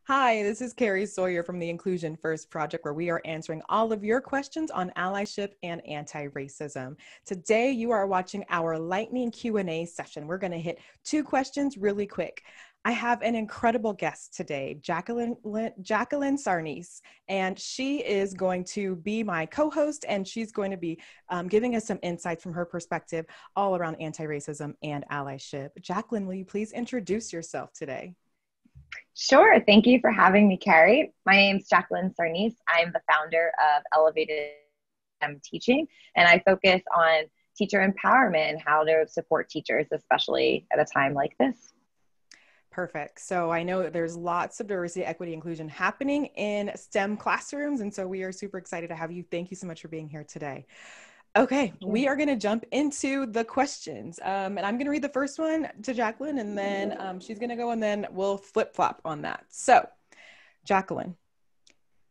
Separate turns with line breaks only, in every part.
Hi, this is Carrie Sawyer from the Inclusion First Project, where we are answering all of your questions on allyship and anti-racism. Today, you are watching our lightning Q&A session. We're going to hit two questions really quick. I have an incredible guest today, Jaclyn Sarnese, and she is going to be my co-host, and she's going to be giving us some insights from her perspective all around anti-racism and allyship. Jaclyn, will you please introduce yourself today?
Sure. Thank you for having me, Carrie. My name is Jaclyn Sarnese. I'm the founder of Elevated Teaching, and I focus on teacher empowerment and how to support teachers, especially at a time like this.
Perfect. So I know that there's lots of diversity, equity, inclusion happening in STEM classrooms. And so we are super excited to have you. Thank you so much for being here today. Okay, we are going to jump into the questions. And I'm going to read the first one to Jaclyn, and then she's going to go, and then we'll flip-flop on that. So, Jaclyn,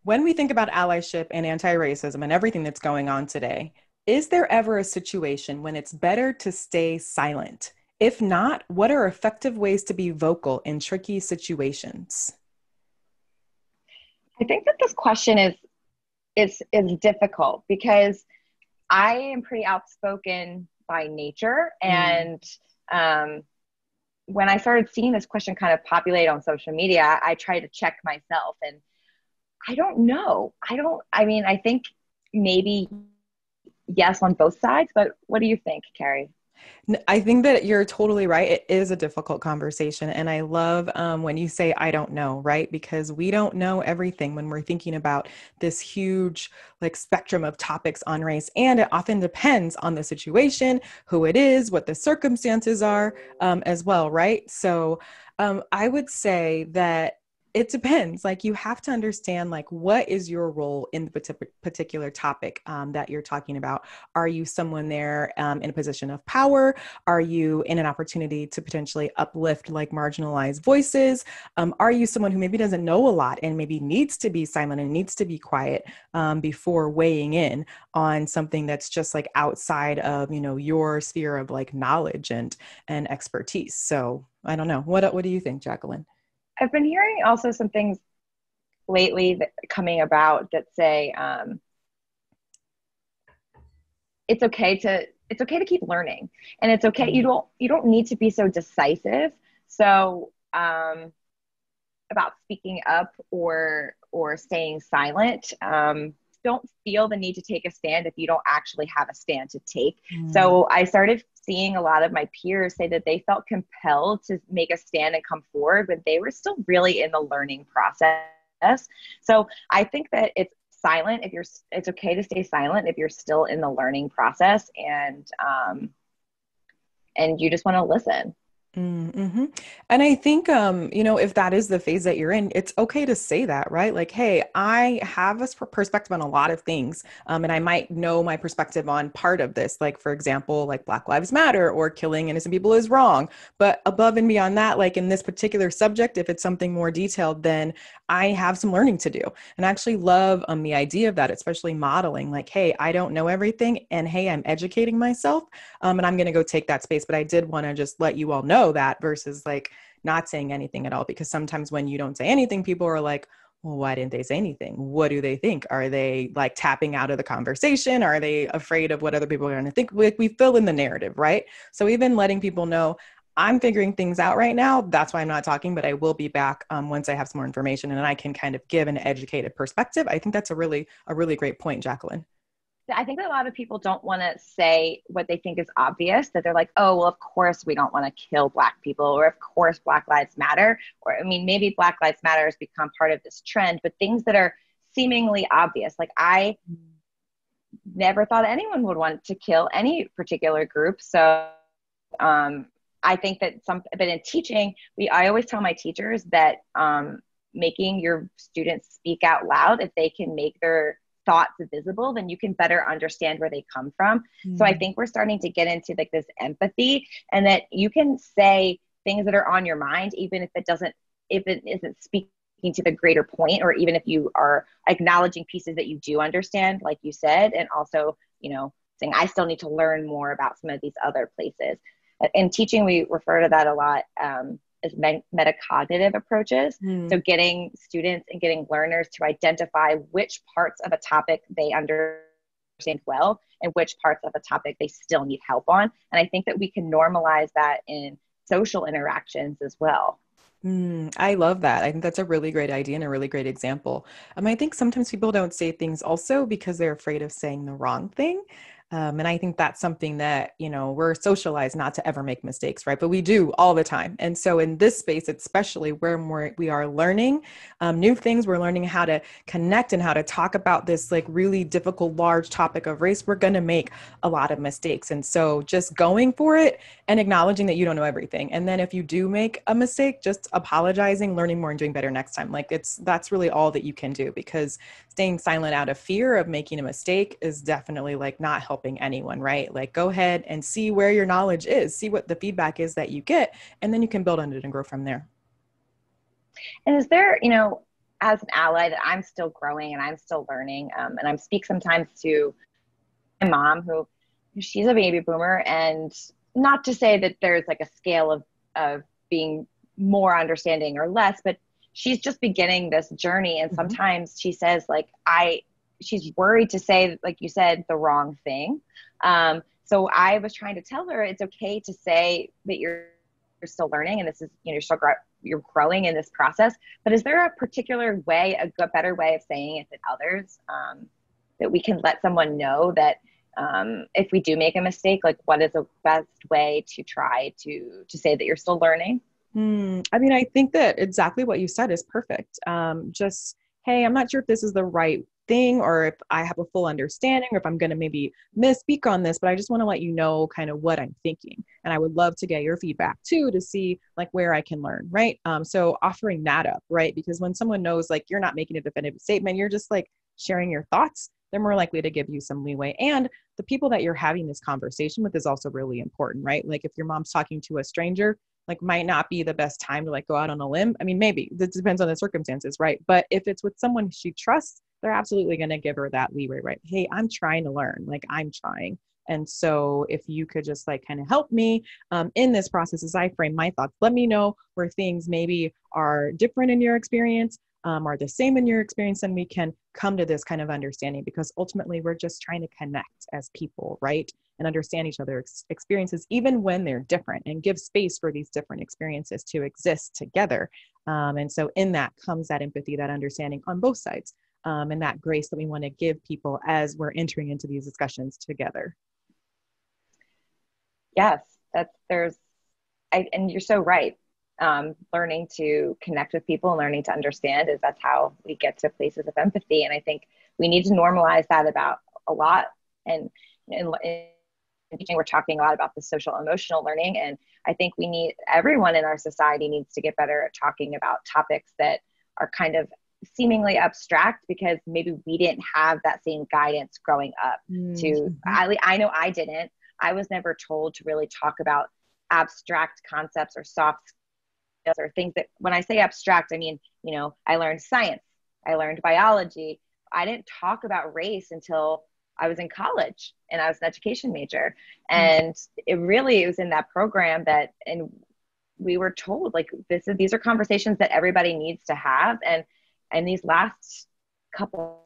when we think about allyship and anti-racism and everything that's going on today, is there ever a situation when it's better to stay silent? If not, what are effective ways to be vocal in tricky situations?
I think that this question is difficult because I am pretty outspoken by nature. And when I started seeing this question kind of populate on social media, I tried to check myself, and I don't know. I think maybe yes on both sides, but what do you think, Carrie?
I think that you're totally right. It is a difficult conversation. And I love when you say, I don't know, right? Because we don't know everything when we're thinking about this huge spectrum of topics on race. And it often depends on the situation, who it is, what the circumstances are as well, right? So I would say that it depends. You have to understand, what is your role in the particular topic that you're talking about? Are you someone there in a position of power? Are you in an opportunity to potentially uplift marginalized voices? Are you someone who maybe doesn't know a lot and maybe needs to be silent and needs to be quiet before weighing in on something that's just outside of, your sphere of knowledge and expertise? So I don't know. What do you think, Jaclyn?
I've been hearing also some things lately coming about that say it's okay to keep learning, and it's okay. You don't need to be so decisive. So about speaking up or staying silent. Don't feel the need to take a stand if you don't actually have a stand to take. So I started seeing a lot of my peers say that they felt compelled to make a stand and come forward, but they were still really in the learning process. So I think that it's okay to stay silent if you're still in the learning process, and you just want to listen.
Mm-hmm. And I think, if that is the phase that you're in, it's okay to say that, right? Hey, I have a perspective on a lot of things. And I might know my perspective on part of this, for example, Black Lives Matter or killing innocent people is wrong. But above and beyond that, in this particular subject, if it's something more detailed, then I have some learning to do. And I actually love the idea of that, especially modeling, hey, I don't know everything. And hey, I'm educating myself. And I'm going to go take that space. But I did want to just let you all know that versus not saying anything at all, because sometimes when you don't say anything, people are like, well, why didn't they say anything? What do they think? Are they tapping out of the conversation? Are they afraid of what other people are going to think? We fill in the narrative, right? So even letting people know I'm figuring things out right now, that's why I'm not talking, but I will be back once I have some more information and I can kind of give an educated perspective. I think that's a really great point, Jaclyn.
I think that a lot of people don't want to say what they think is obvious, that they're like, oh, well, of course we don't want to kill Black people, or of course Black Lives Matter. Or, maybe Black Lives Matter has become part of this trend, but things that are seemingly obvious. I never thought anyone would want to kill any particular group. So I think that but in teaching, I always tell my teachers that making your students speak out loud, if they can make their thoughts visible, then you can better understand where they come from. So I think we're starting to get into this empathy, and that you can say things that are on your mind, even if it isn't speaking to the greater point, or even if you are acknowledging pieces that you do understand, like you said, and also, saying, I still need to learn more about some of these other places. In teaching, we refer to that a lot. is metacognitive approaches. So
Mm.
getting students and getting learners to identify which parts of a topic they understand well and which parts of a topic they still need help on. And I think that we can normalize that in social interactions as well.
I love that. I think that's a really great idea and a really great example. I think sometimes people don't say things also because they're afraid of saying the wrong thing. And I think that's something that, we're socialized not to ever make mistakes, right? But we do all the time. And so in this space, especially where we are learning new things, we're learning how to connect and how to talk about this like really difficult, large topic of race, we're going to make a lot of mistakes. And so just going for it and acknowledging that you don't know everything. And then if you do make a mistake, just apologizing, learning more and doing better next time. Like that's really all that you can do, because staying silent out of fear of making a mistake is definitely like not helping anyone, right? Like go ahead and see where your knowledge is, see what the feedback is that you get, and then you can build on it and grow from there.
And is there, as an ally, that I'm still growing and I'm still learning, and I speak sometimes to my mom, who she's a baby boomer, and not to say that there's like a scale of being more understanding or less, but she's just beginning this journey. And
Mm-hmm.
sometimes she says like, she's worried to say, like you said, the wrong thing. So I was trying to tell her it's okay to say that you're still learning, and this is, you're growing in this process. But is there a particular way, a better way of saying it than others, that we can let someone know that if we do make a mistake, like what is the best way to try to say that you're still learning?
I think that exactly what you said is perfect. Just, hey, I'm not sure if this is the right thing or if I have a full understanding or if I'm going to maybe misspeak on this, but I just want to let you know kind of what I'm thinking. And I would love to get your feedback too, to see like where I can learn, right? So offering that up, right? Because when someone knows like you're not making a definitive statement, you're just like sharing your thoughts, they're more likely to give you some leeway. And the people that you're having this conversation with is also really important, right? Like if your mom's talking to a stranger, like might not be the best time to like go out on a limb. I mean, maybe that depends on the circumstances, right? But if it's with someone she trusts, they're absolutely going to give her that leeway, right? Hey, I'm trying to learn, like I'm trying. And so if you could just like kind of help me in this process as I frame my thoughts, let me know where things maybe are different in your experience, are the same in your experience, and we can come to this kind of understanding, because ultimately we're just trying to connect as people, right? And understand each other's experiences, even when they're different, and give space for these different experiences to exist together. And so in that comes that empathy, that understanding on both sides, and that grace that we want to give people as we're entering into these discussions together.
Yes, and you're so right. Learning to connect with people and learning to understand that's how we get to places of empathy. And I think we need to normalize that about a lot. And in teaching, we're talking a lot about the social emotional learning. And I think everyone in our society needs to get better at talking about topics that are kind of seemingly abstract, because maybe we didn't have that same guidance growing up.
Mm-hmm.
I know I didn't. I was never told to really talk about abstract concepts or soft skills or things that, when I say abstract, I mean, I learned science, I learned biology. I didn't talk about race until I was in college and I was an education major. And it was in that program and we were told like, these are conversations that everybody needs to have. And these last couple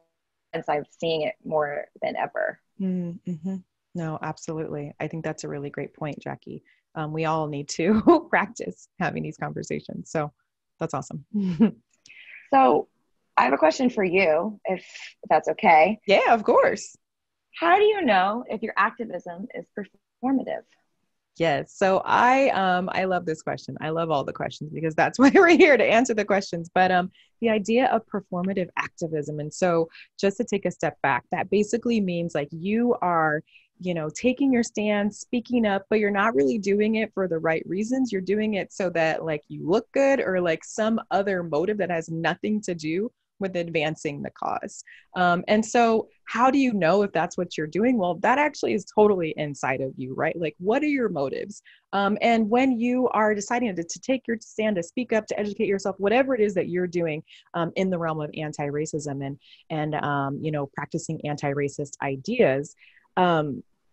months, I'm seeing it more than ever.
Mm-hmm. No, absolutely. I think that's a really great point, Jackie. We all need to practice having these conversations. So that's awesome.
So I have a question for you, if that's okay.
Yeah, of course.
How do you know if your activism is performative?
Yes. So I love this question. I love all the questions because that's why we're here, to answer the questions. But the idea of performative activism. And so just to take a step back, that basically means like you are, taking your stand, speaking up, but you're not really doing it for the right reasons. You're doing it so that like you look good, or like some other motive that has nothing to do with advancing the cause. And so how do you know if that's what you're doing? Well, that actually is totally inside of you, right? Like, what are your motives? And when you are deciding to take your stand, to speak up, to educate yourself, whatever it is that you're doing in the realm of anti-racism and practicing anti-racist ideas,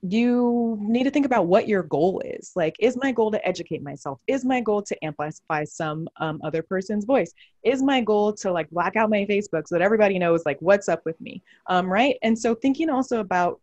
you need to think about what your goal is. Like, is my goal to educate myself? Is my goal to amplify some other person's voice? Is my goal to like black out my Facebook so that everybody knows like what's up with me? Right. And so thinking also about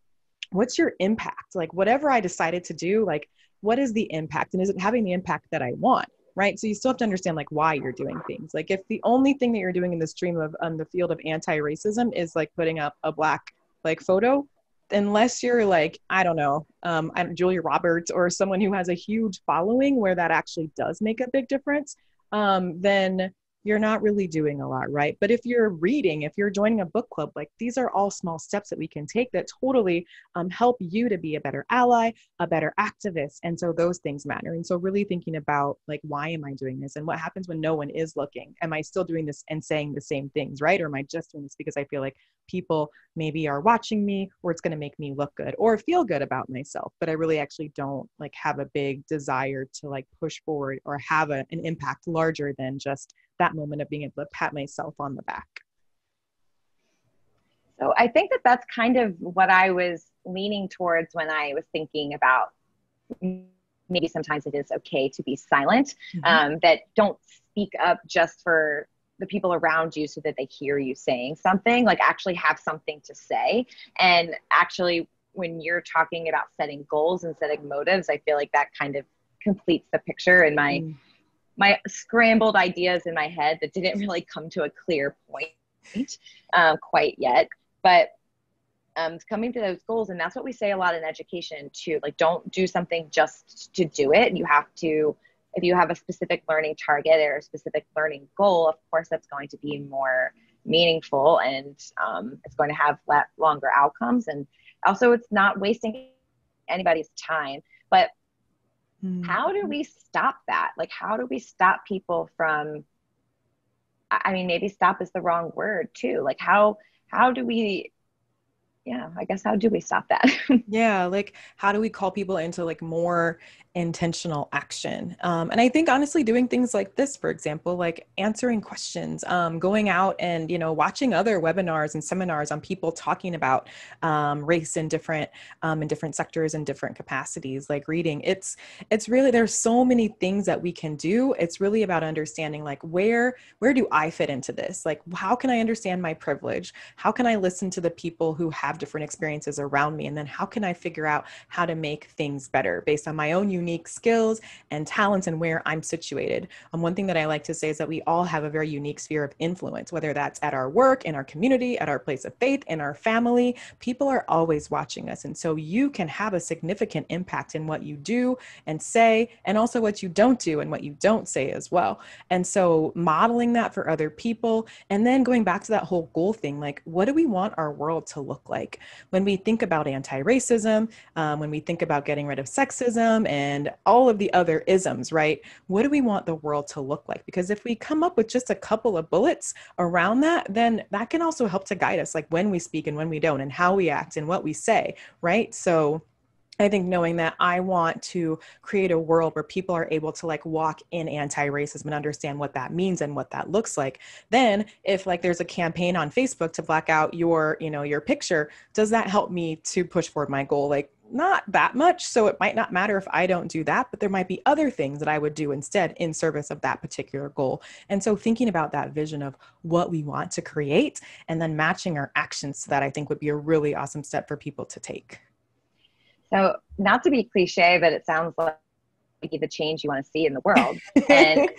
what's your impact? Like whatever I decided to do, like what is the impact? And is it having the impact that I want? Right. So you still have to understand like why you're doing things. Like if the only thing that you're doing in the stream of the field of anti-racism is like putting up a black like photo, unless you're like, I don't know, I'm Julia Roberts or someone who has a huge following where that actually does make a big difference, then you're not really doing a lot, right? But if you're reading, if you're joining a book club, like these are all small steps that we can take that totally help you to be a better ally, a better activist. And so those things matter. And so really thinking about like, why am I doing this? And what happens when no one is looking? Am I still doing this and saying the same things, right? Or am I just doing this because I feel like people maybe are watching me, or it's going to make me look good or feel good about myself, but I really actually don't like have a big desire to like push forward or have an impact larger than just that moment of being able to pat myself on the back.
So I think that that's kind of what I was leaning towards when I was thinking about maybe sometimes it is okay to be silent, that don't speak up just for the people around you so that they hear you saying something, like actually have something to say. And actually, when you're talking about setting goals and setting motives, I feel like that kind of completes the picture in my scrambled ideas in my head that didn't really come to a clear point quite yet. But coming to those goals, and that's what we say a lot in education too, like don't do something just to do it. You have to, if you have a specific learning target or a specific learning goal, of course that's going to be more meaningful, and it's going to have longer outcomes, and also it's not wasting anybody's time. But how do we stop that? Like, how do we stop people from, I mean, maybe stop is the wrong word too. Like how do we, I guess, how do we stop that?
Yeah, like how do we call people into like more intentional action? And I think honestly, doing things like this, for example, like answering questions, going out and watching other webinars and seminars on people talking about race in different sectors and different capacities, like reading. It's really, there's so many things that we can do. It's really about understanding like where do I fit into this? Like how can I understand my privilege? How can I listen to the people who have different experiences around me? And then how can I figure out how to make things better based on my own unique skills and talents and where I'm situated? One thing that I like to say is that we all have a very unique sphere of influence, whether that's at our work, in our community, at our place of faith, in our family. People are always watching us. And so you can have a significant impact in what you do and say, and also what you don't do and what you don't say as well. And so modeling that for other people, and then going back to that whole goal thing, like what do we want our world to look like? When we think about anti-racism, when we think about getting rid of sexism and all of the other isms, right? What do we want the world to look like? Because if we come up with just a couple of bullets around that, then that can also help to guide us, like when we speak and when we don't, and how we act and what we say, right? So I think knowing that I want to create a world where people are able to like walk in anti-racism and understand what that means and what that looks like. Then if like there's a campaign on Facebook to black out your, your picture, does that help me to push forward my goal? Like not that much. So it might not matter if I don't do that, but there might be other things that I would do instead in service of that particular goal. And so thinking about that vision of what we want to create and then matching our actions to that, I think would be a really awesome step for people to take.
So not to be cliche, but it sounds like the change you want to see in the world. And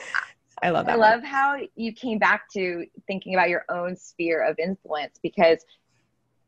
I love that.
I love how you came back to thinking about your own sphere of influence, because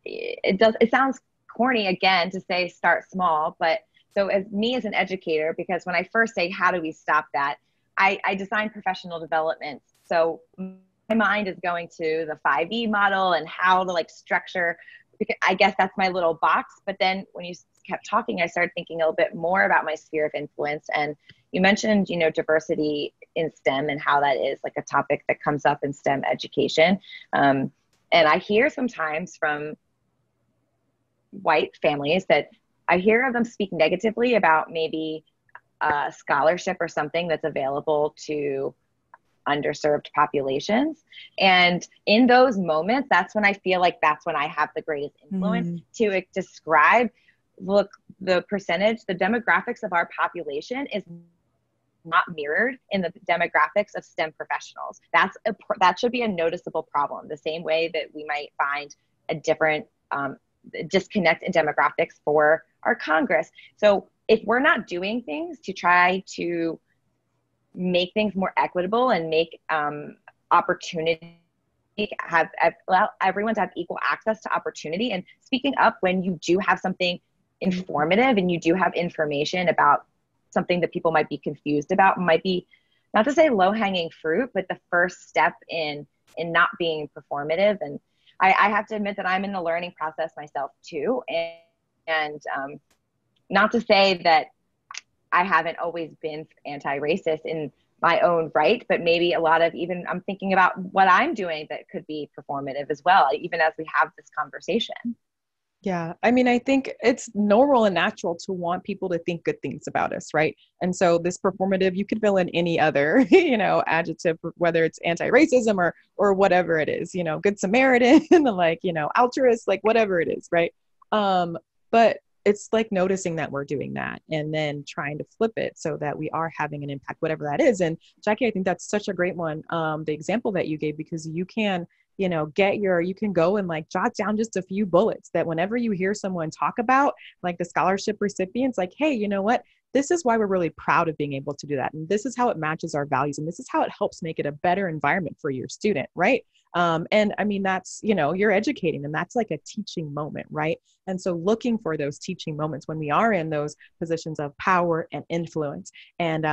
it sounds corny again to say start small, but so as me as an educator, because when I first say, how do we stop that? I design professional development. So my mind is going to the 5E model and how to like structure, because I guess that's my little box. But then when you kept talking, I started thinking a little bit more about my sphere of influence. And you mentioned, diversity in STEM and how that is like a topic that comes up in STEM education. And I hear sometimes from white families that I hear of them speak negatively about maybe a scholarship or something that's available to underserved populations. And in those moments, that's when I feel like that's when I have the greatest influence to describe look, the demographics of our population is not mirrored in the demographics of STEM professionals. That should be a noticeable problem, the same way that we might find a different disconnect in demographics for our Congress. So if we're not doing things to try to make things more equitable and make opportunity allow everyone to have equal access to opportunity, and speaking up when you do have something informative and you do have information about something that people might be confused about, might be, not to say low-hanging fruit, but the first step in not being performative. And I have to admit that I'm in the learning process myself too. And not to say that I haven't always been anti-racist in my own right, but maybe a lot of, even I'm thinking about what I'm doing that could be performative as well, even as we have this conversation.
Yeah. I mean, I think it's normal and natural to want people to think good things about us, right? And so this performative, you could fill in any other, adjective, whether it's anti-racism or whatever it is, good Samaritan, like, altruist, like whatever it is, right? But it's like noticing that we're doing that and then trying to flip it so that we are having an impact, whatever that is. And Jackie, I think that's such a great one. The example that you gave, because you can, you can go and like jot down just a few bullets that whenever you hear someone talk about like the scholarship recipients, like, hey, you know what? This is why we're really proud of being able to do that. And this is how it matches our values. And this is how it helps make it a better environment for your student, right? And I mean, that's, you're educating them. That's like a teaching moment, right? And so looking for those teaching moments when we are in those positions of power and influence. And,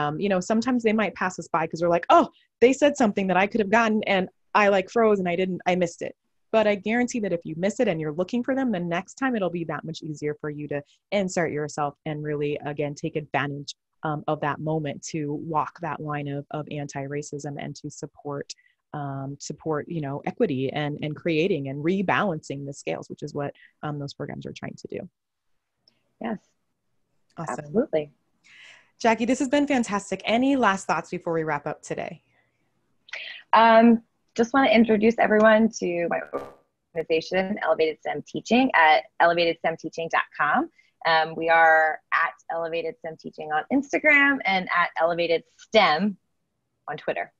sometimes they might pass us by because they're like, oh, they said something that I could have gotten and I like froze and I missed it. But I guarantee that if you miss it and you're looking for them, the next time it'll be that much easier for you to insert yourself and really, again, take advantage of that moment to walk that line of anti-racism and to support, equity and creating and rebalancing the scales, which is what those programs are trying to do.
Yes,
awesome.
Absolutely.
Jackie, this has been fantastic. Any last thoughts before we wrap up today?
Just want to introduce everyone to my organization, Elevated STEM Teaching, at elevatedstemteaching.com. We are at Elevated STEM Teaching on Instagram and at Elevated STEM on Twitter.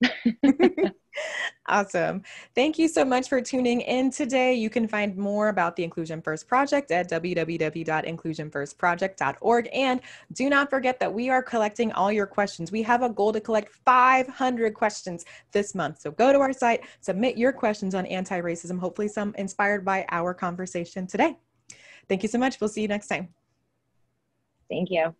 Awesome. Thank you so much for tuning in today. You can find more about the Inclusion First Project at www.inclusionfirstproject.org. And do not forget that we are collecting all your questions. We have a goal to collect 500 questions this month. So go to our site, submit your questions on anti-racism, hopefully some inspired by our conversation today. Thank you so much. We'll see you next time.
Thank you.